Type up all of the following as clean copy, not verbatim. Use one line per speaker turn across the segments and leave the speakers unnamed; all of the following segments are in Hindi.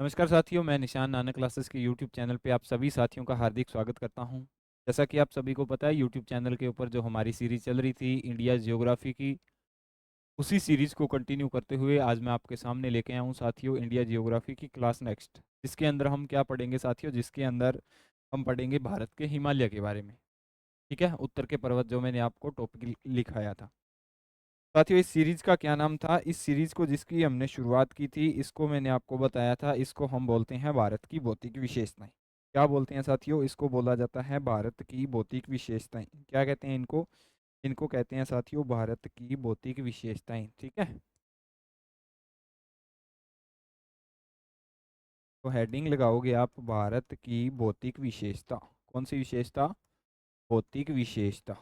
नमस्कार साथियों, मैं निशान नानक क्लासेस के यूट्यूब चैनल पे आप सभी साथियों का हार्दिक स्वागत करता हूं। जैसा कि आप सभी को पता है, यूट्यूब चैनल के ऊपर जो हमारी सीरीज चल रही थी इंडिया जियोग्राफी की, उसी सीरीज को कंटिन्यू करते हुए आज मैं आपके सामने लेके आया हूं साथियों इंडिया जियोग्राफी की क्लास नेक्स्ट, जिसके अंदर हम क्या पढ़ेंगे साथियों, जिसके अंदर हम पढ़ेंगे भारत के हिमालय के बारे में। ठीक है, उत्तर के पर्वत जो मैंने आपको टॉपिक लिखाया था साथियों। इस सीरीज का क्या नाम था? इस सीरीज को जिसकी हमने शुरुआत की थी, इसको मैंने आपको बताया था, इसको हम बोलते हैं भारत की भौतिक विशेषताएं। क्या बोलते हैं साथियों? इसको बोला जाता है भारत की भौतिक विशेषताएं। क्या कहते हैं इनको? इनको कहते हैं साथियों भारत की भौतिक विशेषताएं। ठीक है, तो हेडिंग लगाओगे आप भारत की भौतिक विशेषता। कौन सी विशेषता? भौतिक विशेषता।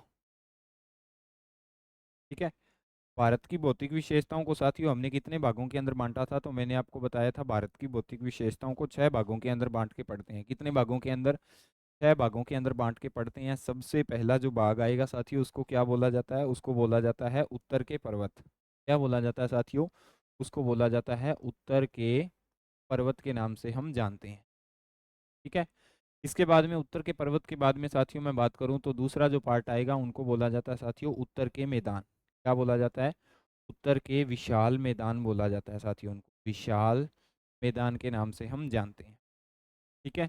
ठीक है, भारत की भौतिक विशेषताओं को साथियों हमने कितने भागों के अंदर बांटा था? तो मैंने आपको बताया था भारत की भौतिक विशेषताओं को 6 भागों के अंदर बांट के पढ़ते हैं। कितने भागों के अंदर? 6 भागों के अंदर बांट के पढ़ते हैं। सबसे पहला जो भाग आएगा साथियों, उसको क्या बोला जाता है? उसको बोला जाता है उत्तर के पर्वत। क्या बोला जाता है साथियों? उसको बोला जाता है उत्तर के पर्वत के नाम से हम जानते हैं। ठीक है, इसके बाद में उत्तर के पर्वत के बाद में साथियों मैं बात करूं तो दूसरा जो पार्ट आएगा उनको बोला जाता है साथियों उत्तर के मैदान। क्या बोला जाता है? उत्तर के विशाल मैदान बोला जाता है साथियों उनको। विशाल मैदान के नाम से हम जानते हैं। ठीक है,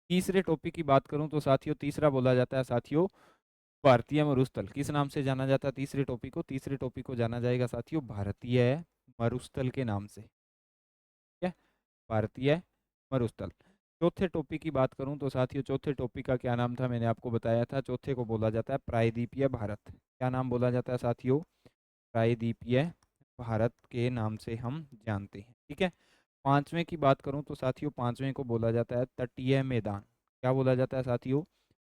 तीसरे टॉपिक की बात करूं तो साथियों तीसरा बोला जाता है साथियों भारतीय मरुस्थल। किस नाम से जाना जाता है तीसरे टॉपिक को? तीसरे टॉपिक को जाना जाएगा साथियों भारतीय मरुस्थल के नाम से। ठीक है, भारतीय मरुस्थल। चौथे टॉपिक की बात करूं तो साथियों चौथे टॉपिक का क्या नाम था? मैंने आपको बताया था, चौथे को बोला जाता है प्रायद्वीपीय भारत। क्या नाम बोला जाता है साथियों? प्रायद्वीपीय भारत के नाम से हम जानते हैं। ठीक है, पांचवें की बात करूं तो साथियों पांचवें को बोला जाता है तटीय मैदान। क्या बोला जाता है साथियों?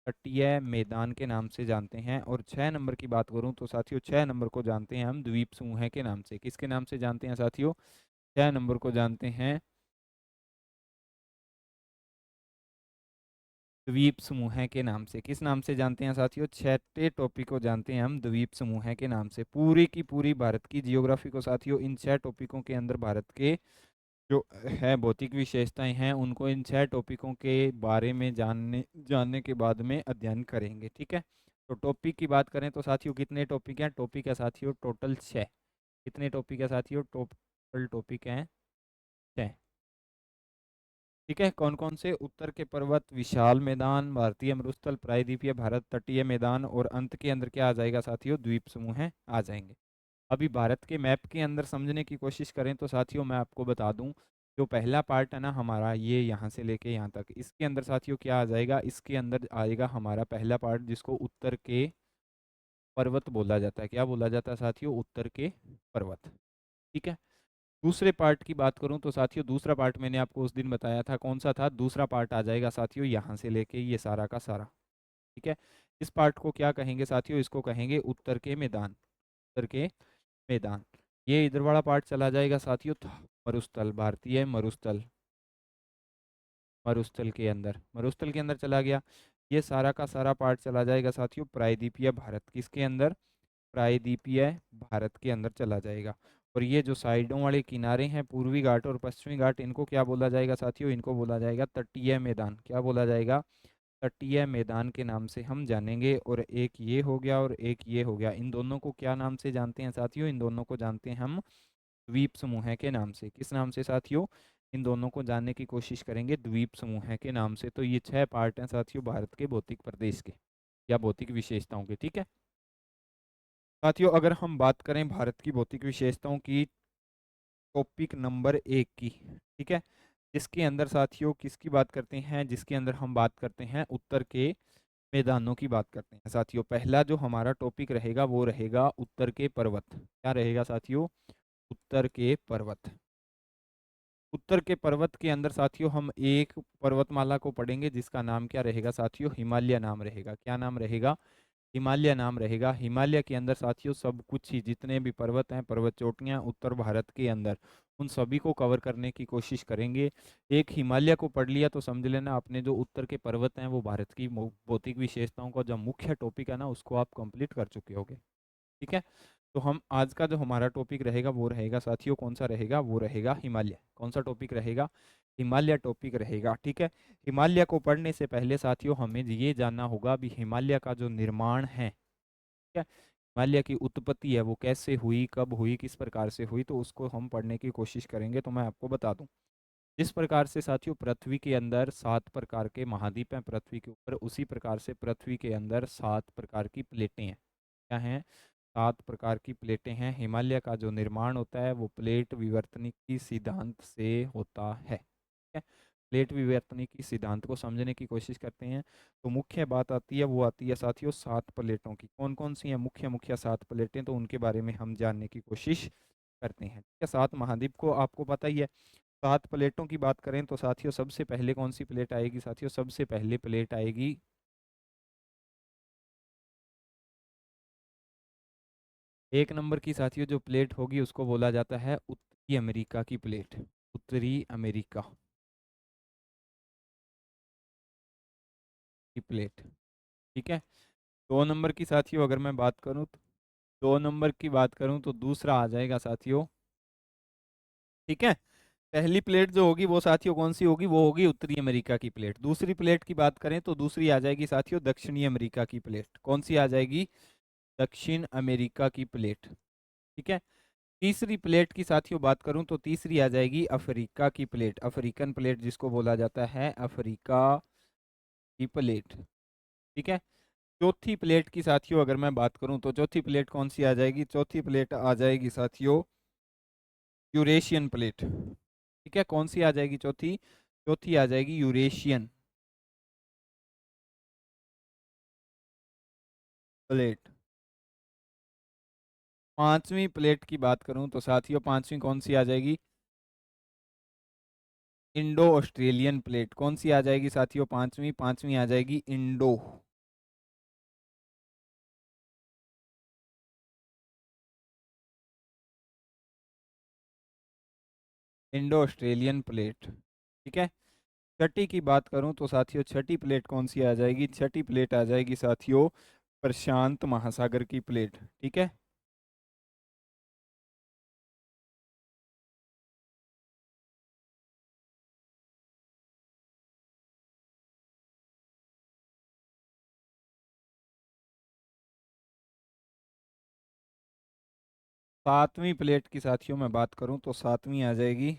तटीय मैदान के नाम से जानते हैं। और 6 नंबर की बात करूं तो साथियों 6 नंबर को जानते हैं हम द्वीप समूह के नाम से। किसके नाम से जानते हैं साथियों? 6 नंबर को जानते हैं द्वीप समूह के नाम से। किस नाम से जानते हैं साथियों? छठे टॉपिक को जानते हैं हम द्वीप समूह के नाम से। पूरी की पूरी भारत की जियोग्राफी को साथियों इन 6 टॉपिकों के अंदर भारत के जो है भौतिक विशेषताएं हैं उनको इन 6 टॉपिकों के बारे में जानने जानने के बाद में अध्ययन करेंगे। ठीक है, तो टॉपिक की बात करें तो साथियों कितने टॉपिक हैं? टॉपिक है साथियों टोटल 6। कितने टॉपिक है साथियों? टोटल टॉपिक हैं 6। ठीक है, कौन कौन से? उत्तर के पर्वत, विशाल मैदान, भारतीय मरुस्थल, प्रायद्वीपीय भारत, तटीय मैदान और अंत के अंदर क्या आ जाएगा साथियों? द्वीप समूह आ जाएंगे। अभी भारत के मैप के अंदर समझने की कोशिश करें तो साथियों मैं आपको बता दूं, जो पहला पार्ट है ना हमारा, ये यहाँ से लेके यहाँ तक, इसके अंदर साथियों क्या आ जाएगा? इसके अंदर आएगा हमारा पहला पार्ट जिसको उत्तर के पर्वत बोला जाता है। क्या बोला जाता है साथियों? उत्तर के पर्वत। ठीक है, दूसरे पार्ट की बात करूं तो साथियों दूसरा पार्ट मैंने आपको उस दिन बताया था, कौन सा था? दूसरा पार्ट आ जाएगा साथियों यहाँ से लेके ये सारा का सारा। ठीक है, इस पार्ट को क्या कहेंगे साथियों? इसको कहेंगे उत्तर के मैदान। उत्तर के मैदान। ये इधर वाला पार्ट चला जाएगा साथियों मरुस्थल, भारतीय मरुस्थल। मरुस्थल के अंदर, मरुस्थल के अंदर चला गया। ये सारा का सारा पार्ट चला जाएगा साथियों प्रायद्वीपीय भारत। किसके अंदर? प्रायद्वीपीय भारत के अंदर चला जाएगा। और ये जो साइडों वाले किनारे हैं, पूर्वी घाट और पश्चिमी घाट, इनको क्या बोला जाएगा साथियों? इनको बोला जाएगा तटीय मैदान। क्या बोला जाएगा? तटीय मैदान के नाम से हम जानेंगे। और एक ये हो गया और एक ये हो गया, इन दोनों को क्या नाम से जानते हैं साथियों? इन दोनों को जानते हैं हम द्वीप समूह के नाम से। किस नाम से साथियों? इन दोनों को जानने की कोशिश करेंगे द्वीप समूह के नाम से। तो ये 6 पार्ट हैं साथियों भारत के भौतिक प्रदेश के या भौतिक विशेषताओं के। ठीक है साथियों, अगर हम बात करें भारत की भौतिक विशेषताओं की टॉपिक नंबर 1 की, ठीक है, जिसके अंदर साथियों किसकी बात करते हैं? जिसके अंदर हम बात करते हैं उत्तर के मैदानों की बात करते हैं साथियों। पहला जो हमारा टॉपिक रहेगा वो रहेगा उत्तर के पर्वत। क्या रहेगा साथियों? उत्तर के पर्वत। उत्तर के पर्वत के अंदर साथियों हम एक पर्वतमाला को पढ़ेंगे जिसका नाम क्या रहेगा साथियों? हिमालय नाम रहेगा। क्या नाम रहेगा? हिमालय नाम रहेगा। हिमालय के अंदर साथियों सब कुछ ही, जितने भी पर्वत हैं, पर्वत चोटियां उत्तर भारत के अंदर, उन सभी को कवर करने की कोशिश करेंगे। एक हिमालय को पढ़ लिया तो समझ लेना अपने जो उत्तर के पर्वत हैं वो भारत की भौतिक विशेषताओं का जो मुख्य टॉपिक है ना उसको आप कंप्लीट कर चुके होगे। ठीक है, तो हम आज का जो हमारा टॉपिक रहेगा वो रहेगा साथियों, कौन सा रहेगा, वो रहेगा हिमालय। कौन सा टॉपिक रहेगा? हिमालय टॉपिक रहेगा, ठीक है। हिमालय को पढ़ने से पहले साथियों हमें ये जानना होगा भी हिमालय का जो निर्माण है, ठीक है, हिमालय की उत्पत्ति है वो कैसे हुई, कब हुई, किस प्रकार से हुई, तो उसको हम पढ़ने की कोशिश करेंगे। तो मैं आपको बता दूं, जिस प्रकार से साथियों पृथ्वी के अंदर 7 प्रकार के महाद्वीप हैं पृथ्वी के ऊपर, उसी प्रकार से पृथ्वी के अंदर 7 प्रकार की प्लेटें हैं। क्या हैं? 7 प्रकार की प्लेटें हैं। हिमालय का जो निर्माण होता है वो प्लेट विवर्तनिकी सिद्धांत से होता है, ठीक है। प्लेट विवर्तनिकी सिद्धांत को समझने की कोशिश करते हैं। तो मुख्य बात आती है, वो आती है साथियों 7 प्लेटों की। कौन कौन सी हैं मुख्य मुख्य 7 प्लेटें, तो उनके बारे में हम जानने की कोशिश करते हैं, ठीक है। 7 महाद्वीप को आपको पता ही है। 7 प्लेटों की बात करें तो साथियों सबसे पहले कौन सी प्लेट आएगी? साथियों सबसे पहले प्लेट आएगी, एक नंबर की साथियों जो प्लेट होगी उसको बोला जाता है उत्तरी अमेरिका की प्लेट। उत्तरी अमेरिका की प्लेट, ठीक है। 2 नंबर की साथियों अगर मैं बात करूं तो 2 नंबर की बात करूं तो दूसरा आ जाएगा साथियों, ठीक है। पहली प्लेट जो होगी वो साथियों कौन सी होगी? वो होगी उत्तरी अमेरिका की प्लेट। दूसरी प्लेट की बात करें तो दूसरी आ जाएगी साथियों दक्षिणी अमेरिका की प्लेट। कौन सी आ जाएगी? दक्षिण अमेरिका की प्लेट, ठीक है। तीसरी प्लेट की साथियों बात करूं तो तीसरी आ जाएगी अफ्रीका की प्लेट, अफ्रीकन प्लेट जिसको बोला जाता है अफ्रीका की प्लेट, ठीक है। चौथी प्लेट की साथियों अगर मैं बात करूं तो चौथी प्लेट कौन सी आ जाएगी? चौथी प्लेट आ जाएगी साथियों यूरेशियन प्लेट, ठीक है। कौन सी आ जाएगी चौथी? चौथी आ जाएगी यूरेशियन प्लेट। पांचवी प्लेट की बात करूं तो साथियों पांचवी कौन सी आ जाएगी? Indo Australian plate. कौन सी आ जाएगी साथियों? पांचवी पांचवी आ जाएगी इंडो ऑस्ट्रेलियन प्लेट, ठीक है। छठी की बात करूं तो साथियों छठी प्लेट कौन सी आ जाएगी? छठी प्लेट आ जाएगी साथियों प्रशांत महासागर की प्लेट, ठीक है। सातवीं प्लेट की साथियों मैं बात करूं तो सातवीं आ जाएगी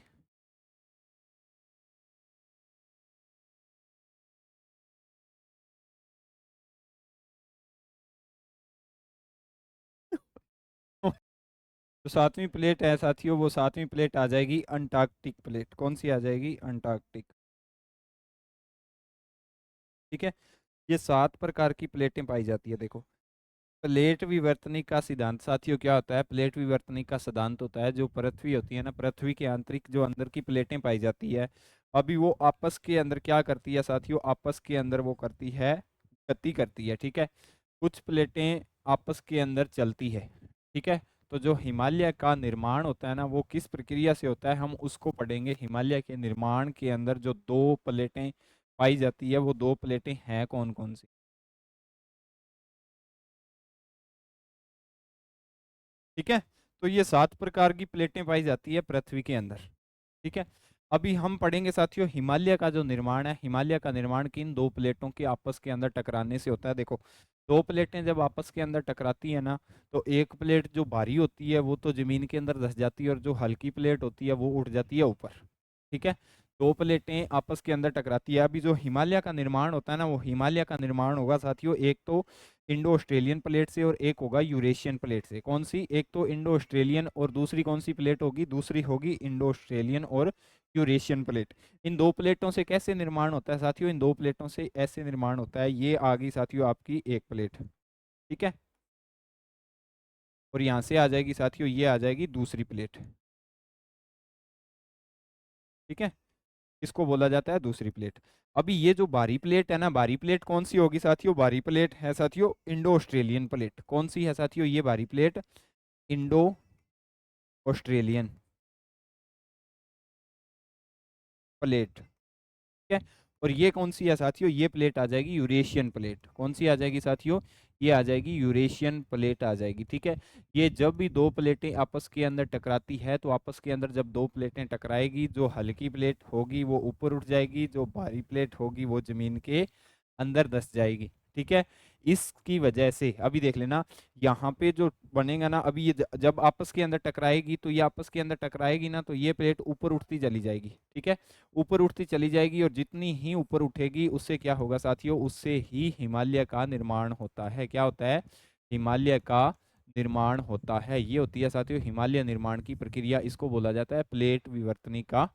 तो सातवीं प्लेट है साथियों, वो सातवीं प्लेट आ जाएगी अंटार्कटिक प्लेट। कौन सी आ जाएगी? अंटार्कटिक, ठीक है। ये 7 प्रकार की प्लेटें पाई जाती है। देखो प्लेट विवर्तनिक का सिद्धांत साथियों क्या होता है? प्लेट विवर्तनिक का सिद्धांत होता है जो पृथ्वी होती है ना, पृथ्वी के आंतरिक जो अंदर की प्लेटें पाई जाती है, अभी वो आपस के अंदर क्या करती है साथियों? आपस के अंदर वो करती है, गति करती है, ठीक है। कुछ प्लेटें आपस के अंदर चलती है, ठीक है। तो जो हिमालय का निर्माण होता है ना वो किस प्रक्रिया से होता है हम उसको पढ़ेंगे। हिमालय के निर्माण के अंदर जो 2 प्लेटें पाई जाती है वो 2 प्लेटें हैं कौन कौन सी? ठीक है। तो ये 7 प्रकार की प्लेटें पाई जाती है पृथ्वी के अंदर, ठीक है। अभी हम पढ़ेंगे साथियों हिमालय का जो निर्माण है, हिमालय का निर्माण किन 2 प्लेटों के आपस के अंदर टकराने से होता है। देखो 2 प्लेटें जब आपस के अंदर टकराती है ना, तो एक प्लेट जो भारी होती है वो तो जमीन के अंदर धस जाती है और जो हल्की प्लेट होती है वो उठ जाती है ऊपर, ठीक है। 2 प्लेटें आपस के अंदर टकराती है। अभी जो हिमालय का निर्माण होता है ना, वो हिमालय का निर्माण होगा साथियों एक तो इंडो ऑस्ट्रेलियन प्लेट से और एक होगा यूरेशियन प्लेट से। कौन सी? एक तो इंडो ऑस्ट्रेलियन और दूसरी कौन सी प्लेट होगी? दूसरी होगी इंडो ऑस्ट्रेलियन और यूरेशियन प्लेट। इन 2 प्लेटों से कैसे निर्माण होता है साथियों? इन 2 प्लेटों से ऐसे निर्माण होता है, ये आ गई साथियों आपकी एक प्लेट, ठीक है। और यहाँ से आ जाएगी साथियों, ये आ जाएगी दूसरी प्लेट, ठीक है। इसको बोला जाता है दूसरी प्लेट। अभी ये जो बारी प्लेट है ना, बारी प्लेट कौन सी होगी साथियों? बारी प्लेट है साथियों इंडो ऑस्ट्रेलियन प्लेट। कौन सी है साथियों ये बारी प्लेट? इंडो ऑस्ट्रेलियन प्लेट, ठीक है। और ये कौन सी है साथियों? ये प्लेट आ जाएगी यूरेशियन प्लेट। कौन सी आ जाएगी साथियों? ये आ जाएगी यूरेशियन प्लेट आ जाएगी। ठीक है, ये जब भी दो प्लेटें आपस के अंदर टकराती है तो आपस के अंदर जब दो प्लेटें टकराएगी, जो हल्की प्लेट होगी वो ऊपर उठ जाएगी, जो भारी प्लेट होगी वो जमीन के अंदर धस जाएगी। ठीक है, इसकी वजह से अभी देख लेना, यहाँ पे जो बनेगा ना, अभी ये जब आपस के अंदर टकराएगी तो ये आपस के अंदर टकराएगी ना, तो ये प्लेट ऊपर उठती चली जाएगी। ठीक है, ऊपर उठती चली जाएगी, और जितनी ही ऊपर उठेगी उससे क्या होगा साथियों, उससे ही हिमालय का निर्माण होता है। क्या होता है? हिमालय का निर्माण होता है। ये होती है साथियों हिमालय निर्माण की प्रक्रिया। इसको बोला जाता है प्लेट विवर्तनी का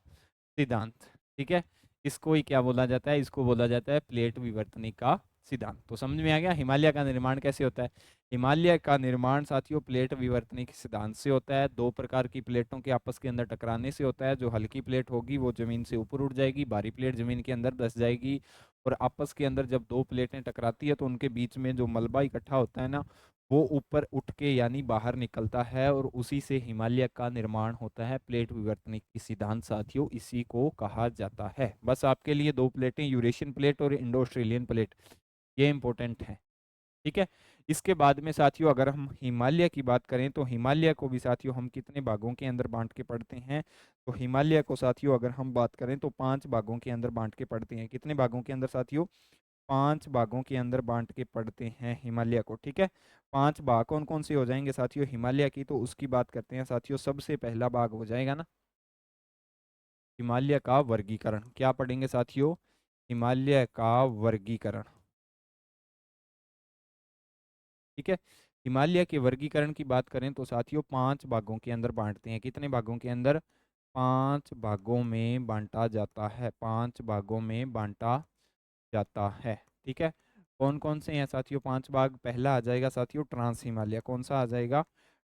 सिद्धांत। ठीक है, इसको ही क्या बोला जाता है? इसको बोला जाता है प्लेट विवर्तनी का सिद्धांत। तो समझ में आ गया हिमालय का निर्माण कैसे होता है? हिमालय का निर्माण साथियों प्लेट विवर्तनी के सिद्धांत से होता है। दो प्रकार की प्लेटों के आपस के अंदर टकराने से होता है। जो हल्की प्लेट होगी वो जमीन से ऊपर उठ जाएगी, भारी प्लेट जमीन के अंदर धस जाएगी। और आपस के अंदर जब दो प्लेटें टकराती है तो उनके बीच में जो मलबा इकट्ठा होता है ना, वो ऊपर उठ के यानी बाहर निकलता है, और उसी से हिमालय का निर्माण होता है। प्लेट विवर्तनी की सिद्धांत साथियों इसी को कहा जाता है। बस आपके लिए दो प्लेटें, यूरेशियन प्लेट और इंडो ऑस्ट्रेलियन प्लेट, ये इंपॉर्टेंट है। ठीक है, इसके बाद में साथियों अगर हम हिमालय की बात करें तो हिमालय को भी साथियों हम कितने भागों के अंदर बांट के पढ़ते हैं? तो हिमालय को साथियों अगर हम बात करें तो 5 भागों के अंदर बांट के पढ़ते हैं। कितने भागों के अंदर साथियों? 5 भागों के अंदर बांट के पढ़ते हैं हिमालय को। ठीक है, 5 भाग कौन कौन से हो जाएंगे साथियों हिमालय की? तो उसकी बात करते हैं साथियों। सबसे पहला भाग हो जाएगा ना हिमालय का वर्गीकरण। क्या पढ़ेंगे साथियों? हिमालय का वर्गीकरण। ठीक है, हिमालय के वर्गीकरण की बात करें तो साथियों 5 भागों के अंदर बांटते हैं। कितने भागों के अंदर? 5 भागों में बांटा जाता है। 5 भागों में बांटा जाता है। ठीक है, कौन कौन से हैं साथियों 5 भाग? पहला आ जाएगा साथियों ट्रांस हिमालय। कौन सा आ जाएगा?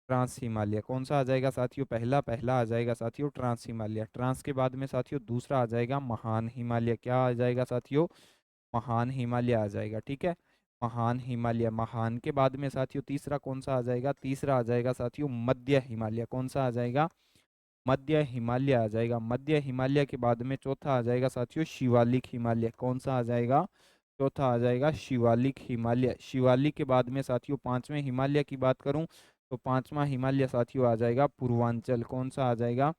ट्रांस हिमालय। कौन सा आ जाएगा साथियों? पहला पहला आ जाएगा साथियों ट्रांस हिमालय। ट्रांस के बाद में साथियों दूसरा आ जाएगा महान हिमालय। क्या आ जाएगा साथियों? महान हिमालय आ जाएगा। ठीक है, महान हिमालय। महान के बाद में साथियों तीसरा कौन सा आ जाएगा? तीसरा आ जाएगा साथियों मध्य हिमालय। कौन सा आ जाएगा? मध्य हिमालय आ जाएगा। मध्य हिमालय के बाद में चौथा आ जाएगा साथियों शिवालिक हिमालय। कौन सा आ जाएगा? चौथा आ जाएगा शिवालिक हिमालय। शिवालिक के बाद में साथियों पांचवें हिमालय की बात करूं तो पांचवा हिमालय साथियों आ जाएगा पूर्वांचल। कौन सा आ जाएगा?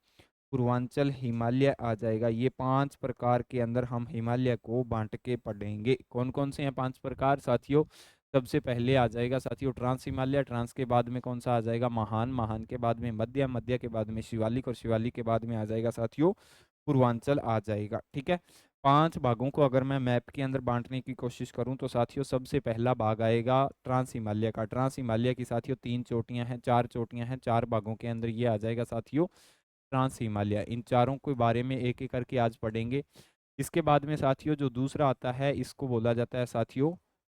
पूर्वांचल हिमालय आ जाएगा। ये 5 प्रकार के अंदर हम हिमालय को बांट के पढ़ेंगे। कौन कौन से हैं 5 प्रकार साथियों? सबसे पहले आ जाएगा साथियों ट्रांस हिमालय। ट्रांस के बाद में कौन सा आ जाएगा? महान। महान के बाद में मध्य। मध्य के बाद में शिवालिक, और शिवालिक के बाद में आ जाएगा साथियों पूर्वांचल आ जाएगा। ठीक है, 5 भागों को अगर मैं मैप के अंदर बांटने की कोशिश करूं तो साथियों सबसे पहला भाग आएगा ट्रांस हिमालय का। ट्रांस हिमालय की साथियों 3 चोटियां हैं, 4 चोटियां हैं, 4 भागों के अंदर ये आ जाएगा साथियों ट्रांस हिमालय। इन चारों के बारे में एक एक करके आज पढ़ेंगे। इसके बाद में साथियों जो दूसरा आता है इसको बोला जाता है साथियों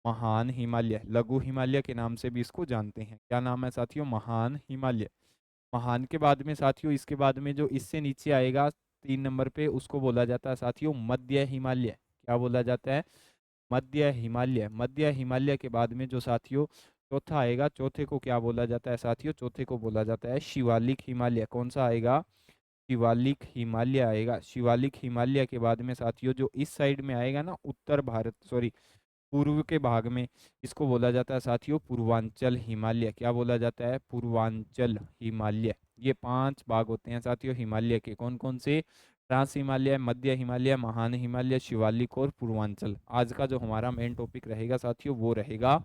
महान हिमालय। लघु हिमालय के नाम से भी इसको जानते हैं। क्या नाम है साथियों? महान हिमालय। महान के बाद में साथियों इसके बाद में जो इससे नीचे आएगा 3 नंबर पे उसको बोला जाता है साथियों मध्य हिमालय। क्या बोला जाता है? मध्य हिमालय। मध्य हिमालय के बाद में जो साथियों चौथा आएगा, चौथे को क्या बोला जाता है साथियों? चौथे को बोला जाता है शिवालिक हिमालय। कौन सा आएगा? शिवालिक हिमालय आएगा। शिवालिक हिमालय के बाद में साथियों जो इस साइड में आएगा ना उत्तर भारत, सॉरी पूर्व के भाग में, इसको बोला जाता है साथियों पूर्वांचल हिमालय। क्या बोला जाता है? पूर्वांचल हिमालय। ये 5 भाग होते हैं साथियों हिमालय के। कौन कौन से? ट्रांस हिमालय, मध्य हिमालय, महान हिमालय, शिवालिक और पूर्वांचल। आज का जो हमारा मेन टॉपिक रहेगा साथियों वो रहेगा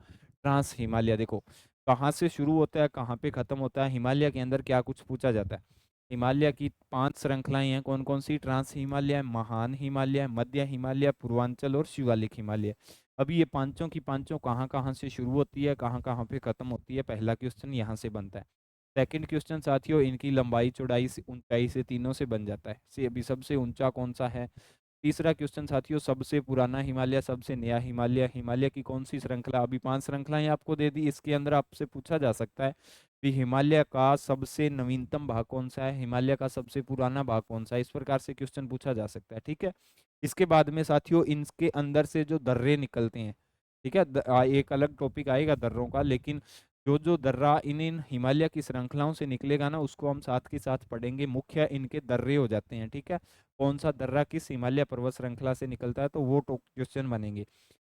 ट्रांस हिमालय। देखो कहाँ से शुरू होता है, कहाँ पे खत्म होता है, हिमालय के अंदर क्या कुछ पूछा जाता है। हिमालय की 5 श्रृंखलाएं हैं। कौन कौन सी? ट्रांस हिमालय, महान हिमालय, मध्य हिमालय, पूर्वांचल और शिवालिक हिमालय। अभी ये पांचों की पांचों कहाँ कहाँ से शुरू होती है, कहाँ कहाँ पे खत्म होती है, पहला क्वेश्चन यहाँ से बनता है। सेकंड क्वेश्चन साथियों इनकी लंबाई चौड़ाई से ऊंचाई से तीनों से बन जाता है। से अभी सबसे ऊंचा कौन सा है? तीसरा क्वेश्चन साथियों सबसे पुराना हिमालय, सबसे नया हिमालय, हिमालय की कौन सी श्रृंखला? अभी 5 श्रृंखलाएं आपको दे दी, इसके अंदर आपसे पूछा जा सकता है कि हिमालय का सबसे नवीनतम भाग कौन सा है, हिमालय का सबसे पुराना भाग कौन सा है। इस प्रकार से क्वेश्चन पूछा जा सकता है। ठीक है, इसके बाद में साथियों इनके अंदर से जो दर्रे निकलते हैं, ठीक है, एक अलग टॉपिक आएगा दर्रों का, लेकिन जो जो दर्रा इन इन हिमालय की श्रृंखलाओं से निकलेगा ना उसको हम साथ के साथ पढ़ेंगे। मुख्य इनके दर्रे हो जाते हैं। ठीक है, कौन सा दर्रा किस हिमालय पर्वत श्रृंखला से निकलता है, तो वो क्वेश्चन बनेंगे।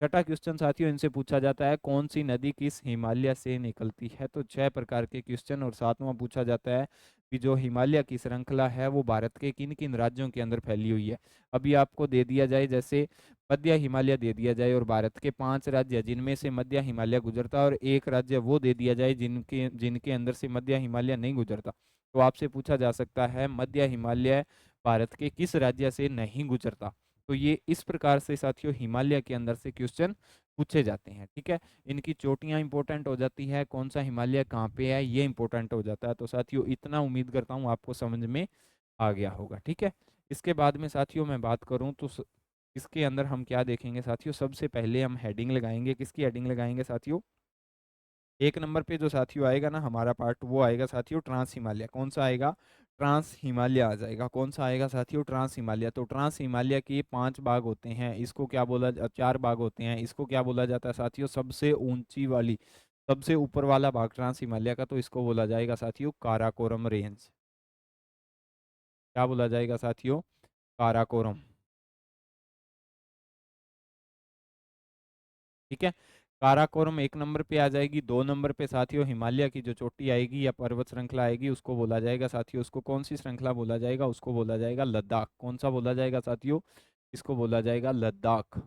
छठा क्वेश्चन साथियों इनसे पूछा जाता है कौन सी नदी किस हिमालय से निकलती है। तो 6 प्रकार के क्वेश्चन। और सातवां पूछा जाता है कि जो हिमालय की श्रृंखला है वो भारत के किन किन राज्यों के अंदर फैली हुई है। अभी आपको दे दिया जाए जैसे मध्य हिमालय दे दिया जाए और भारत के 5 राज्य जिनमें से मध्य हिमालय गुजरता है, और एक राज्य वो दे दिया जाए जिनके जिनके अंदर से मध्य हिमालय नहीं गुजरता। तो आपसे पूछा जा सकता है मध्य हिमालय भारत के किस राज्य से नहीं गुजरता। तो ये इस प्रकार से साथियों हिमालय के अंदर से क्वेश्चन पूछे जाते हैं। ठीक है, इनकी चोटियां इंपॉर्टेंट हो जाती है, कौन सा हिमालय कहाँ पे है ये इंपॉर्टेंट हो जाता है। तो साथियों इतना उम्मीद करता हूँ आपको समझ में आ गया होगा। ठीक है, इसके बाद में साथियों मैं बात करूं तो इसके अंदर हम क्या देखेंगे साथियों। सबसे पहले हम हेडिंग लगाएंगे। किसकी हेडिंग लगाएंगे साथियों? 1 नंबर पे जो साथियों आएगा ना हमारा पार्ट, वो आएगा साथियों ट्रांस हिमालय। कौन सा आएगा? ट्रांस हिमालय आ जाएगा। कौन सा आएगा साथियों? ट्रांस हिमालय। तो ट्रांस हिमालय के 5 भाग होते हैं, इसको क्या बोला 4 भाग होते हैं, इसको क्या बोला जाता है साथियों? सबसे ऊंची वाली, सबसे ऊपर वाला भाग ट्रांस हिमालय का, तो इसको बोला जाएगा साथियों काराकोरम रेंज। क्या बोला जाएगा साथियों? काराकोरम। ठीक है, काराकोरम 1 नंबर पे आ जाएगी। 2 नंबर पे साथियों हिमालय की जो चोटी आएगी या पर्वत श्रृंखला आएगी उसको बोला जाएगा साथियों, उसको कौन सी श्रृंखला बोला जाएगा? उसको बोला जाएगा लद्दाख। कौन सा बोला जाएगा साथियों? इसको बोला जाएगा लद्दाख।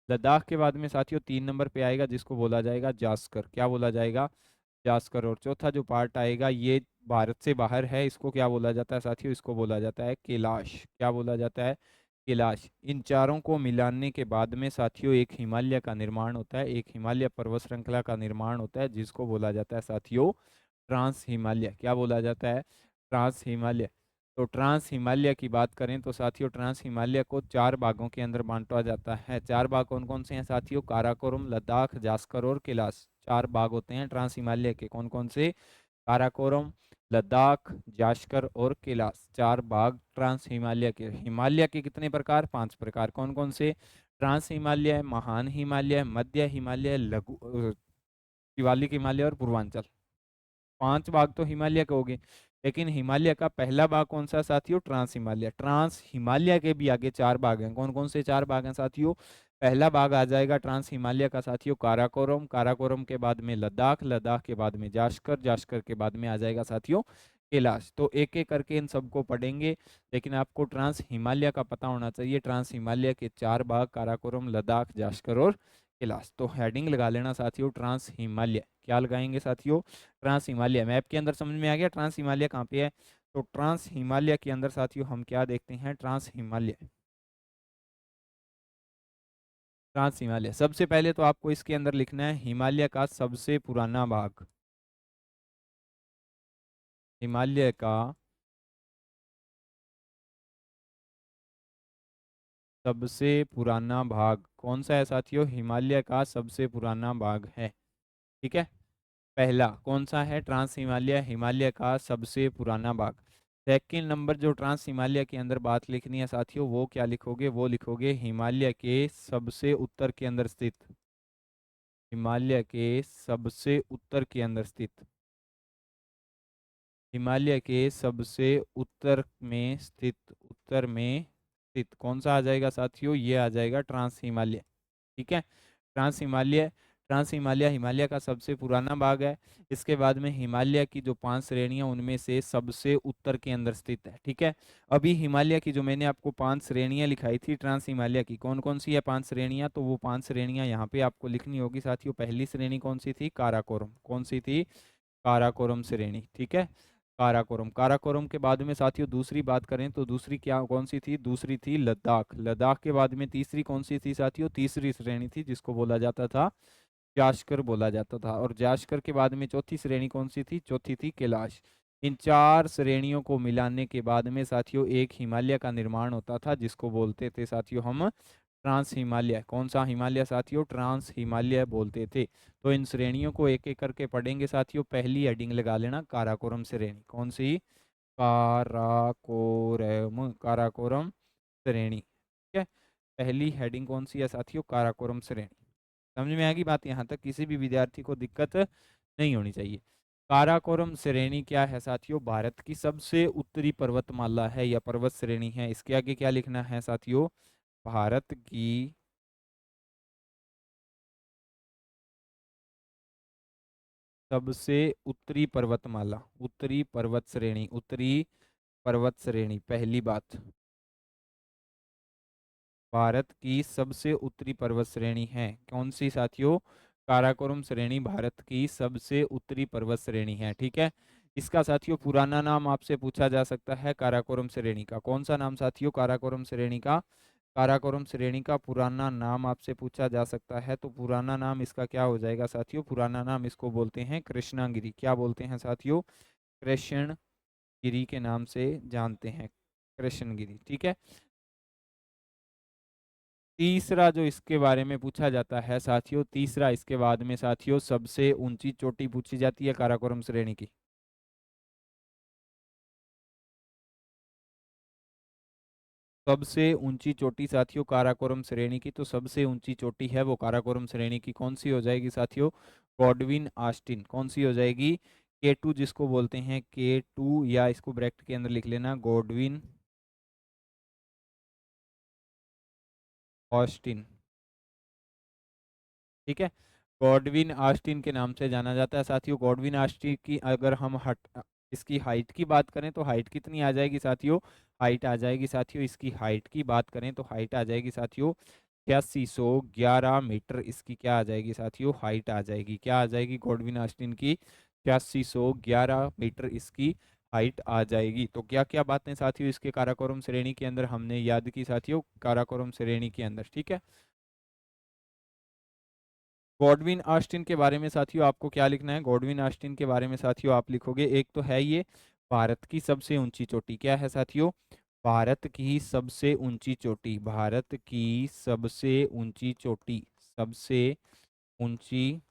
लद्दाख के बाद में साथियों 3 नंबर पे आएगा जिसको बोला जाएगा जास्कर। क्या बोला जाएगा? जास्कर। और चौथा जो पार्ट आएगा ये भारत से बाहर है, इसको क्या बोला जाता है साथियों? इसको बोला जाता है कैलाश। क्या बोला जाता है? कैलाश। इन चारों को मिलाने के बाद में साथियों एक हिमालय का निर्माण होता है, एक हिमालय पर्वत श्रृंखला का निर्माण होता है जिसको बोला जाता है साथियों ट्रांस हिमालय। क्या बोला जाता है? ट्रांस हिमालय। तो ट्रांस हिमालय की बात करें तो साथियों ट्रांस हिमालय को 4 भागों के अंदर बांटा जाता है। 4 भाग कौन कौन से हैं साथियों? काराकोरम, लद्दाख, जास्कर और कैलाश। 4 भाग होते हैं ट्रांस हिमालय के। कौन कौन से? काराकोरम, लद्दाख, जास्कर और कैलाश। 4 भाग ट्रांस हिमालय के। हिमालय के कितने प्रकार? 5 प्रकार। कौन कौन से? ट्रांस हिमालय, महान हिमालय, मध्य हिमालय, लघु शिवालिक हिमालय और पूर्वांचल। 5 भाग तो हिमालय के हो गए, लेकिन हिमालय का पहला भाग कौन सा साथियों? ट्रांस हिमालय। ट्रांस हिमालय के भी आगे 4 भाग हैं। कौन कौन से 4 भाग हैं साथियों? पहला भाग आ जाएगा ट्रांस हिमालय का साथियों काराकोरम, काराकोरम के बाद में लद्दाख, लद्दाख के बाद में जास्कर, जास्कर के बाद में आ जाएगा साथियों कैलाश। तो एक एक करके इन सबको पढ़ेंगे, लेकिन आपको ट्रांस हिमालय का पता होना चाहिए। ट्रांस हिमालय के 4 भाग काराकोरम, लद्दाख, जास्कर और कैलाश। तो हेडिंग लगा लेना साथियों ट्रांस हिमालय। क्या लगाएंगे साथियों? ट्रांस हिमालय। मैप के अंदर समझ में आ गया ट्रांस हिमालय कहाँ पे है? तो ट्रांस हिमालय के अंदर साथियों हम क्या देखते हैं? Trans Himalaya, trans Himalaya. सबसे पहले तो आपको इसके अंदर लिखना है हिमालय का सबसे पुराना भाग। हिमालय का सबसे पुराना भाग कौन सा है साथियों? हिमालय का सबसे पुराना भाग है। ठीक है, पहला कौन सा है? ट्रांस हिमालय, हिमालय का सबसे पुराना भाग। सेकंड नंबर जो ट्रांस हिमालय के अंदर बात लिखनी है साथियों वो क्या लिखोगे? वो लिखोगे हिमालय के सबसे उत्तर के अंदर स्थित, हिमालय के सबसे उत्तर के अंदर स्थित, हिमालय के सबसे उत्तर में स्थित, उत्तर में स्थित कौन सा आ जाएगा साथियों? ये आ जाएगा ट्रांस हिमालय। ठीक है, ट्रांस हिमालय। ट्रांस हिमालय हिमालय का सबसे पुराना भाग है। इसके बाद में हिमालय की जो 5 श्रेणियां उनमें से सबसे उत्तर के अंदर स्थित है। ठीक है, अभी हिमालय की जो मैंने आपको 5 श्रेणियां लिखाई थी ट्रांस हिमालय की, कौन कौन सी है 5 श्रेणियां? तो वो 5 श्रेणियां यहाँ पे आपको लिखनी होगी साथियों। पहली श्रेणी कौन सी थी? काराकोरम। कौन सी थी? काराकोरम श्रेणी। ठीक है, काराकोरम। काराकोरम के बाद में साथियों दूसरी बात करें तो दूसरी क्या कौन सी थी? दूसरी थी लद्दाख। लद्दाख के बाद में तीसरी कौन सी थी साथियों? तीसरी श्रेणी थी जिसको बोला जाता था जाश्कर बोला जाता था। और जाश्कर के बाद में चौथी श्रेणी कौन सी थी? चौथी थी कैलाश। इन 4 श्रेणियों को मिलाने के बाद में साथियों एक हिमालय का निर्माण होता था जिसको बोलते थे साथियों हम ट्रांस हिमालय। कौन सा हिमालय साथियों? ट्रांस हिमालय बोलते थे। तो इन श्रेणियों को एक एक करके पढ़ेंगे साथियों। पहली हेडिंग लगा लेना काराकोरम श्रेणी। कौन सी? काराकोरम, काराकोरम श्रेणी। ठीक है, पहली हेडिंग कौन सी है साथियों? काराकोरम श्रेणी। समझ में आएगी बात? यहाँ तक किसी भी विद्यार्थी को दिक्कत नहीं होनी चाहिए। काराकोरम श्रेणी क्या है साथियों? भारत की सबसे उत्तरी पर्वतमाला है या पर्वत श्रेणी है। इसके आगे क्या लिखना है साथियों? भारत की सबसे उत्तरी पर्वतमाला, उत्तरी पर्वत श्रेणी, उत्तरी पर्वत श्रेणी, पहली बात भारत की सबसे उत्तरी पर्वत श्रेणी है कौन सी साथियों? काराकोरम श्रेणी भारत की सबसे उत्तरी पर्वत श्रेणी है। ठीक है, इसका साथियों पुराना नाम आपसे पूछा जा सकता है काराकोरम श्रेणी का। कौन सा नाम साथियों काराकोरम श्रेणी का? काराकोरम श्रेणी का पुराना नाम आपसे पूछा जा सकता है, तो पुराना नाम इसका क्या हो जाएगा साथियों? पुराना नाम इसको बोलते हैं कृष्णागिरी। क्या बोलते हैं साथियों? कृष्णगिरी के नाम से जानते हैं, कृष्णगिरी। ठीक है, तीसरा जो इसके बारे में पूछा जाता है साथियों, तीसरा इसके बाद में साथियों सबसे ऊंची चोटी पूछी जाती है काराकोरम श्रेणी की। सबसे ऊंची चोटी साथियों काराकोरम श्रेणी की, तो सबसे ऊंची चोटी है वो काराकोरम श्रेणी की कौन सी हो जाएगी साथियों? Godwin Austen. कौन सी हो जाएगी? K2 जिसको बोलते हैं, K2, या इसको ब्रैकेट के अंदर लिख लेना गॉडविन ऑस्टिन। ठीक है, गॉडविन ऑस्टिन के नाम से जाना जाता है साथियों। गॉडविन ऑस्टिन की अगर हम इसकी हाइट की बात करें तो हाइट कितनी आ जाएगी साथियों? हाइट आ जाएगी साथियों, इसकी हाइट की बात करें तो हाइट आ जाएगी साथियों 8611 मीटर। इसकी क्या आ जाएगी साथियों? हाइट आ जाएगी। क्या आ जाएगी? गॉडविन ऑस्टिन की 8611 मीटर इसकी हाइट आ जाएगी। तो क्या क्या बातें साथियों इसके काराकोरम श्रेणी के अंदर हमने याद की साथियों काराकोरम श्रेणी के अंदर? ठीक है, गॉडविन ऑस्टिन के बारे में साथियों आपको क्या लिखना है? गॉडविन ऑस्टिन के बारे में साथियों आप लिखोगे, एक तो है ये भारत की सबसे ऊंची चोटी। क्या है साथियों? भारत की सबसे ऊंची चोटी, भारत की सबसे ऊंची चोटी, सबसे ऊंची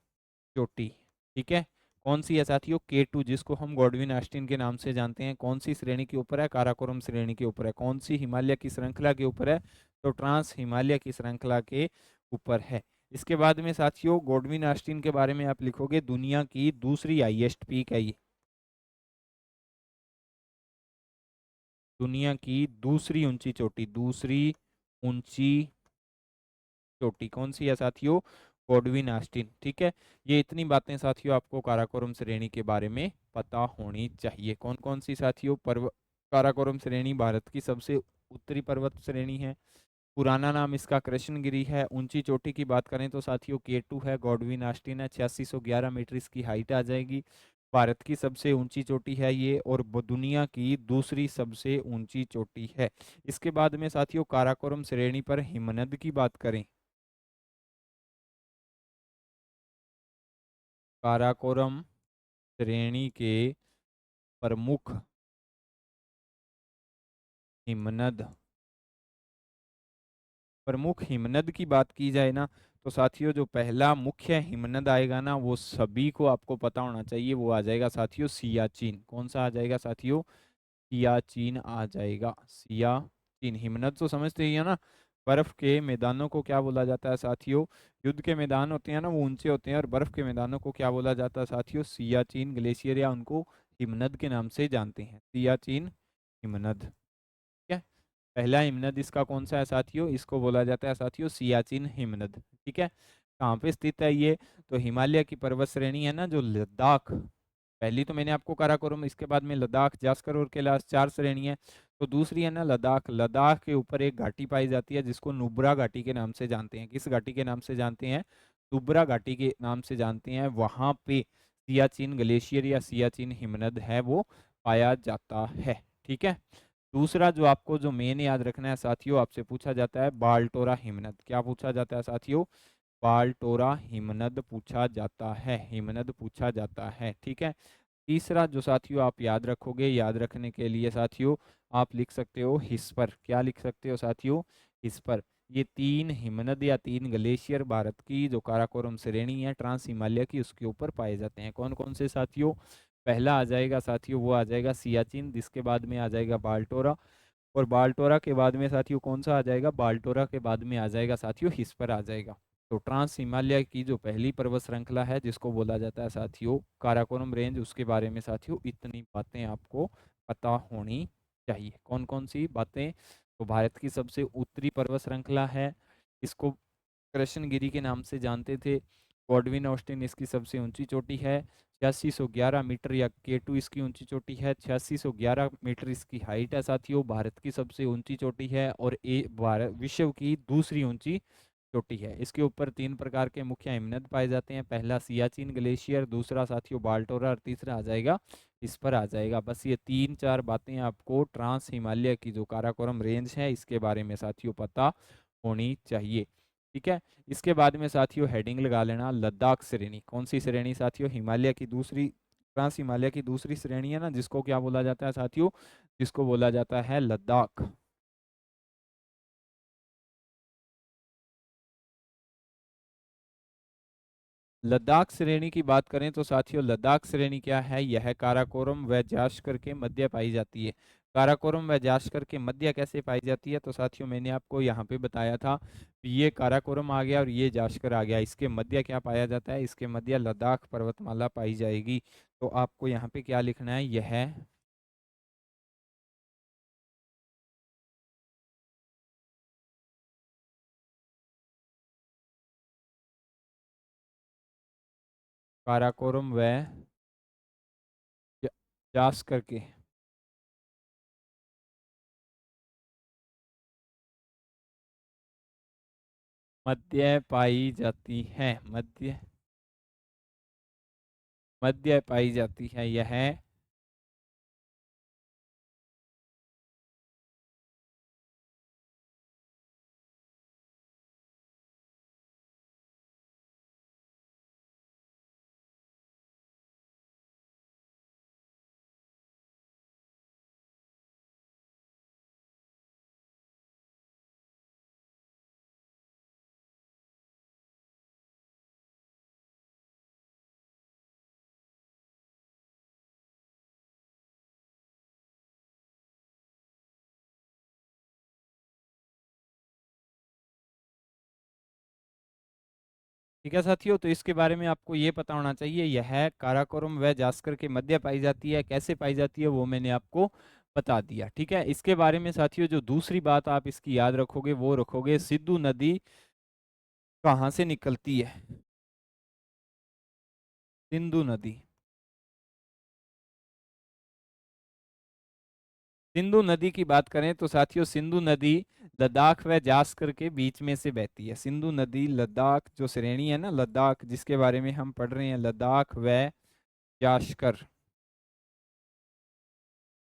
चोटी। ठीक है, कौन सी है साथियों? K2 जिसको हम गॉडविन ऑस्टिन के नाम से जानते हैं। कौन सी श्रेणी के ऊपर है? काराकोरम श्रेणी के ऊपर है। कौन सी हिमालय की श्रृंखला के ऊपर है? तो ट्रांस हिमालय की श्रृंखला के ऊपर है। इसके बाद में साथियों गॉडविन ऑस्टिन के बारे में आप लिखोगे दुनिया की दूसरी हाईएस्ट पीक है ये, दुनिया की दूसरी ऊंची चोटी, दूसरी ऊंची चोटी कौन सी है साथियों? Godwin Austen. ठीक है, ये इतनी बातें साथियों आपको काराकोरम श्रेणी के बारे में पता होनी चाहिए। कौन कौन सी साथियों काराकोरम श्रेणी भारत की सबसे उत्तरी पर्वत श्रेणी है। पुराना नाम इसका कृष्णगिरी है। ऊंची चोटी की बात करें तो साथियों K2 है, गॉडविन ऑस्टिन है, 8611 मीटर इसकी हाइट आ जाएगी। भारत की सबसे ऊंची चोटी है ये, और दुनिया की दूसरी सबसे ऊंची चोटी है। इसके बाद में साथियों काराकोरम श्रेणी पर हिमनद की बात करें, काराकोरम श्रेणी के प्रमुख हिमनद, प्रमुख हिमनद की बात की जाए ना, तो साथियों जो पहला मुख्य हिमनद आएगा ना वो सभी को आपको पता होना चाहिए, वो आ जाएगा साथियों सियाचिन। कौन सा आ जाएगा साथियों? सियाचिन आ जाएगा। सियाचिन हिमनद तो समझते ही है ना, बर्फ के मैदानों को क्या बोला जाता है साथियों? युद्ध के मैदान होते हैं ना वो ऊंचे होते हैं, और बर्फ के मैदानों को क्या बोला जाता है साथियों? सियाचिन ग्लेशियर, या उनको हिमनद के नाम से जानते हैं, सियाचिन हिमनद। ठीक है, पहला हिमनद इसका कौन सा है साथियों? इसको बोला जाता है साथियों सियाचिन हिमनद। ठीक है, कहाँ पे स्थित है ये? तो हिमालय की पर्वत श्रेणी है ना जो लद्दाख, पहली तो मैंने आपको काराकोरम, इसके बाद में लद्दाख, जास्कर और कैलाश, चार श्रेणी है। तो दूसरी है ना लद्दाख, लद्दाख के ऊपर एक घाटी पाई जाती है जिसको नुब्रा घाटी के नाम से जानते हैं। किस घाटी के नाम से जानते हैं? नुब्रा घाटी के नाम से जानते हैं। वहां पे सियाचिन ग्लेशियर या सियाचिन हिमनद है वो पाया जाता है। ठीक है, दूसरा जो आपको जो मेन याद रखना है साथियों, आपसे पूछा जाता है बाल्टोरा हिमनद। क्या पूछा जाता है साथियों? बाल्टोरा हिमनद पूछा जाता है, हिमनद पूछा जाता है। ठीक है, तीसरा जो साथियों आप याद रखोगे, याद रखने के लिए साथियों आप लिख सकते हो हिस्पर। क्या लिख सकते हो साथियों? हिस्पर। ये तीन हिमनद या तीन ग्लेशियर भारत की जो काराकोरम श्रेणी है ट्रांस हिमालय की, उसके ऊपर पाए जाते हैं। कौन कौन से साथियों? पहला आ जाएगा साथियों वो आ जाएगा सियाचिन, जिसके बाद में आ जाएगा बाल्टोरा, और बाल्टोरा के बाद में साथियों कौन सा आ जाएगा? बाल्टोरा के बाद में आ जाएगा साथियों हिस्पर आ जाएगा। तो ट्रांस हिमालय की जो पहली पर्वत श्रृंखला है जिसको बोला जाता है साथियों काराकोरम रेंज, उसके बारे में साथियों इतनी बातें आपको पता होनी चाहिए। कौन कौन सी बातें? तो भारत की सबसे उत्तरी पर्वत श्रृंखला है, इसको कृष्णगिरी के नाम से जानते थे। गॉडविन ऑस्टिन इसकी सबसे ऊंची चोटी है। 8611 मीटर या K2 इसकी ऊंची चोटी है। 8611 मीटर इसकी हाइट है साथियों, भारत की सबसे ऊंची चोटी है और भारत विश्व की दूसरी ऊंची चोटी है। इसके ऊपर 3 प्रकार के मुख्य हिमनद पाए जाते हैं। पहला सियाचिन ग्लेशियर, दूसरा साथियों बाल्टोरा और तीसरा आ जाएगा, इस पर आ जाएगा। बस ये 3-4 बातें आपको ट्रांस हिमालय की जो काराकोरम रेंज है इसके बारे में साथियों पता होनी चाहिए। ठीक है, इसके बाद में साथियों हेडिंग लगा लेना लद्दाख श्रेणी। कौन सी श्रेणी साथियों? हिमालय की दूसरी, ट्रांस हिमालय की दूसरी श्रेणी है ना, जिसको क्या बोला जाता है साथियों? जिसको बोला जाता है लद्दाख। लद्दाख श्रेणी की बात करें तो साथियों लद्दाख श्रेणी क्या है? यह काराकोरम व जाश्कर के मध्य पाई जाती है। काराकोरम व जाश्कर के मध्य कैसे पाई जाती है? तो साथियों मैंने आपको यहाँ पे बताया था, ये काराकोरम आ गया और ये जाश्कर आ गया, इसके मध्य क्या पाया जाता है? इसके मध्य लद्दाख पर्वतमाला पाई जाएगी। तो आपको यहाँ पे क्या लिखना है? यह काराकोरम व जाश्कर के मध्य पाई जाती है। मध्य, मध्य पाई जाती है यह ठीक है साथियों, तो इसके बारे में आपको ये पता होना चाहिए, यह काराकोरम व जास्कर के मध्य पाई जाती है। कैसे पाई जाती है वो मैंने आपको बता दिया। ठीक है, इसके बारे में साथियों जो दूसरी बात आप इसकी याद रखोगे वो रखोगे, सिंधु नदी कहाँ से निकलती है? सिंधु नदी, सिंधु नदी की बात करें तो साथियों सिंधु नदी लद्दाख व जास्कर के बीच में से बहती है। सिंधु नदी लद्दाख जो श्रेणी है ना, लद्दाख जिसके बारे में हम पढ़ रहे हैं, लद्दाख व जास्कर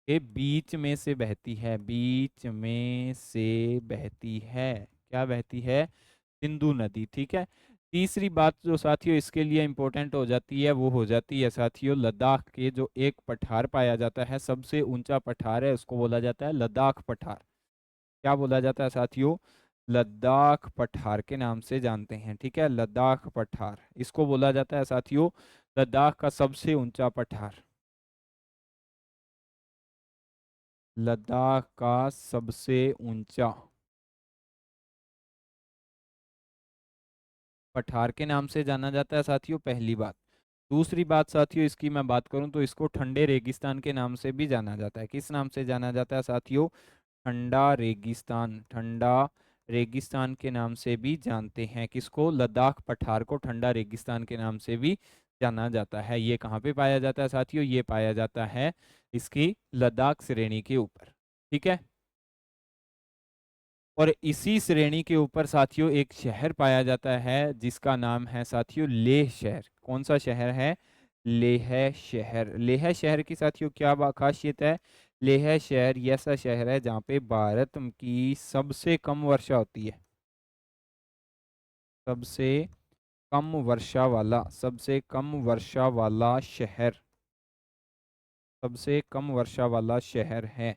के बीच में से बहती है। बीच में से बहती है, क्या बहती है? सिंधु नदी। ठीक है, तीसरी बात जो साथियों इसके लिए इंपॉर्टेंट हो जाती है वो हो जाती है साथियों लद्दाख के जो एक पठार पाया जाता है, सबसे ऊंचा पठार है, उसको बोला जाता है लद्दाख पठार। क्या बोला जाता है साथियों? लद्दाख पठार के नाम से जानते हैं। ठीक है, लद्दाख पठार इसको बोला जाता है साथियों लद्दाख का सबसे ऊंचा पठार। लद्दाख का सबसे ऊंचा पठार के नाम से जाना जाता है साथियों, पहली बात। दूसरी बात साथियों इसकी मैं बात करूं तो इसको ठंडे रेगिस्तान के नाम से भी जाना जाता है। किस नाम से जाना जाता है साथियों? ठंडा रेगिस्तान। ठंडा रेगिस्तान के नाम से भी जानते हैं किसको? लद्दाख पठार को ठंडा रेगिस्तान के नाम से भी जाना जाता है। ये कहाँ पे पाया जाता है साथियों? ये पाया जाता है इसकी लद्दाख श्रेणी के ऊपर। ठीक है, और इसी श्रेणी के ऊपर साथियों एक शहर पाया जाता है जिसका नाम है साथियों लेह शहर। कौन सा शहर है? लेह शहर। लेह शहर की साथियों क्या खासियत है? लेह शहर ये ऐसा शहर है जहाँ पे भारत की सबसे कम वर्षा होती है। सबसे कम वर्षा वाला, सबसे कम वर्षा वाला शहर, सबसे कम वर्षा वाला शहर है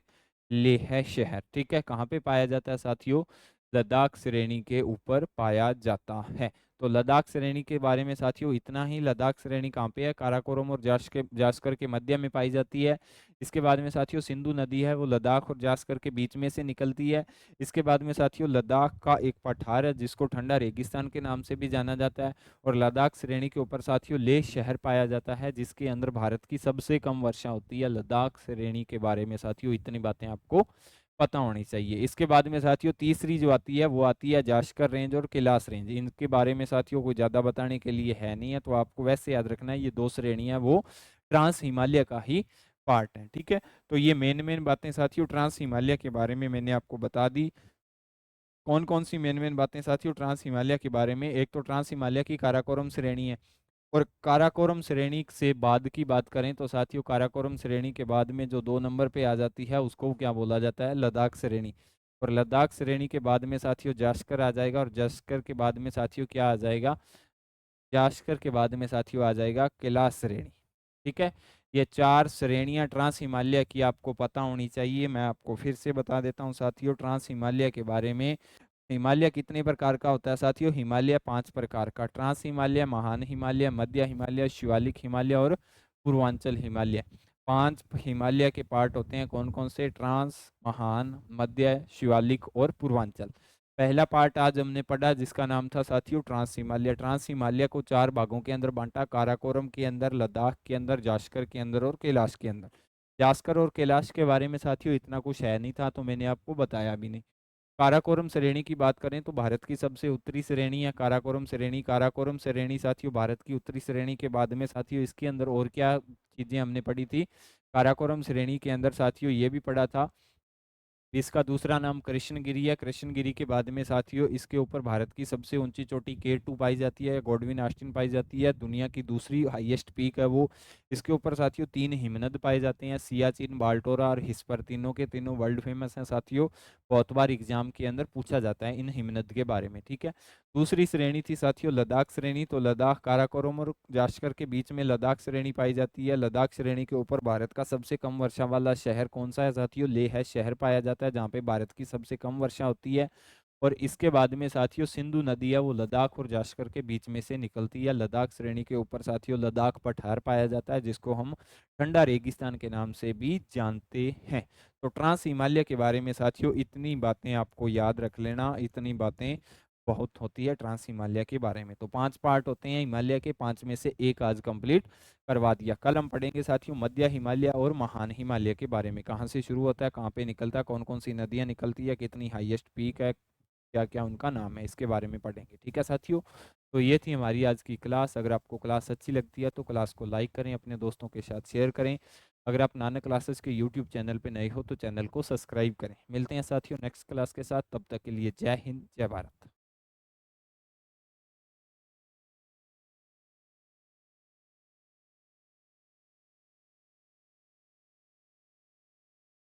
लेह शहर। ठीक है, कहाँ पे पाया जाता है साथियों? लद्दाख श्रेणी के ऊपर पाया जाता है। तो लद्दाख श्रेणी के बारे में साथियों इतना ही। लद्दाख श्रेणी कहाँ पे है? काराकोरम और जास्कर के मध्य में पाई जाती है। इसके बाद में साथियों सिंधु नदी है, वो लद्दाख और जास्कर के बीच में से निकलती है। इसके बाद में साथियों लद्दाख का एक पठार है जिसको ठंडा रेगिस्तान के नाम से भी जाना जाता है। और लद्दाख श्रेणी के ऊपर साथियों लेह शहर पाया जाता है जिसके अंदर भारत की सबसे कम वर्षा होती है। लद्दाख श्रेणी के बारे में साथियों इतनी बातें आपको पता होनी चाहिए। इसके बाद में साथियों तीसरी जो आती है वो आती है जास्कर रेंज और कैलाश रेंज। इनके बारे में साथियों कोई ज़्यादा बताने के लिए है नहीं है, तो आपको वैसे याद रखना है ये दो श्रेणियाँ वो ट्रांस हिमालय का ही पार्ट है। ठीक है, तो ये मेन मेन बातें साथियों ट्रांस हिमालय के बारे में मैंने आपको बता दी। कौन कौन सी मेन मेन बातें साथियों ट्रांस हिमालय के बारे में? एक तो ट्रांस हिमालय की काराकोरम श्रेणी है, और काराकोरम श्रेणी से बाद की बात करें तो साथियों काराकोरम श्रेणी के बाद में जो 2 नंबर पे आ जाती है उसको क्या बोला जाता है? लद्दाख श्रेणी। और लद्दाख श्रेणी के बाद में साथियों जास्कर आ जाएगा, और जास्कर के बाद में साथियों क्या आ जाएगा? जास्कर के बाद में साथियों आ जाएगा कैलाश श्रेणी। ठीक है, ये 4 श्रेणियां ट्रांस हिमालय की आपको पता होनी चाहिए। मैं आपको फिर से बता देता हूँ साथियों ट्रांस हिमालय के बारे में। हिमालय कितने प्रकार का होता है साथियों? हिमालय 5 प्रकार का, ट्रांस हिमालय, महान हिमालय, मध्य हिमालय, शिवालिक हिमालय और पूर्वांचल हिमालय। 5 हिमालय के पार्ट होते हैं, कौन कौन से? ट्रांस, महान, मध्य, शिवालिक और पूर्वांचल। पहला पार्ट आज हमने पढ़ा जिसका नाम था साथियों ट्रांस हिमालय। ट्रांस हिमालय को 4 भागों के अंदर बांटा, काराकोरम के अंदर, लद्दाख के अंदर, जास्कर के अंदर और कैलाश के अंदर। जास्कर और कैलाश के बारे में साथियों इतना कुछ है नहीं था, तो मैंने आपको बताया भी नहीं। काराकोरम श्रेणी की बात करें तो भारत की सबसे उत्तरी श्रेणी है काराकोरम श्रेणी। काराकोरम श्रेणी साथियों भारत की उत्तरी श्रेणी के बाद में साथियों इसके अंदर और क्या चीजें हमने पढ़ी थी? काराकोरम श्रेणी के अंदर साथियों ये भी पढ़ा था, इसका दूसरा नाम कृष्णगिरी है। कृष्णगिरी के बाद में साथियों इसके ऊपर भारत की सबसे ऊंची चोटी K2 पाई जाती है, गॉडविन आस्टिन पाई जाती है, दुनिया की दूसरी हाईएस्ट पीक है वो। इसके ऊपर साथियों 3 हिमनद पाए जाते हैं, सियाचिन, बाल्टोरा और हिस्पर। तीनों के तीनों वर्ल्ड फेमस हैं साथियों, बहुत बार एग्जाम के अंदर पूछा जाता है इन हिमनद के बारे में। ठीक है, दूसरी श्रेणी थी साथियों लद्दाख श्रेणी। तो लद्दाख, काराकोरम और जास्कर के बीच में लद्दाख श्रेणी पाई जाती है। लद्दाख श्रेणी के ऊपर भारत का सबसे कम वर्षा वाला शहर कौन सा है साथियों? लेह है शहर पाया जाता है, जहाँ पे भारत की सबसे कम वर्षा होती है। और इसके बाद में साथियों सिंधु नदी है वो लद्दाख और जास्कर के बीच में से निकलती है। लद्दाख श्रेणी के ऊपर साथियों लद्दाख पठार पाया जाता है, जिसको हम ठंडा रेगिस्तान के नाम से भी जानते हैं। तो ट्रांस हिमालय के बारे में साथियों इतनी बातें आपको याद रख लेना, इतनी बातें बहुत होती है ट्रांस हिमालय के बारे में। तो 5 पार्ट होते हैं हिमालय के, 5 में से एक आज कंप्लीट करवा दिया। कल हम पढ़ेंगे साथियों मध्य हिमालय और महान हिमालय के बारे में, कहाँ से शुरू होता है, कहाँ पे निकलता है, कौन कौन सी नदियाँ निकलती है, कितनी हाईएस्ट पीक है, क्या क्या उनका नाम है, इसके बारे में पढ़ेंगे। ठीक है साथियों, तो ये थी हमारी आज की क्लास। अगर आपको क्लास अच्छी लगती है तो क्लास को लाइक करें, अपने दोस्तों के साथ शेयर करें। अगर आप नानक क्लासेस के यूट्यूब चैनल पे नए हो तो चैनल को सब्सक्राइब करें। मिलते हैं साथियों नेक्स्ट क्लास के साथ, तब तक के लिए जय हिंद, जय भारत।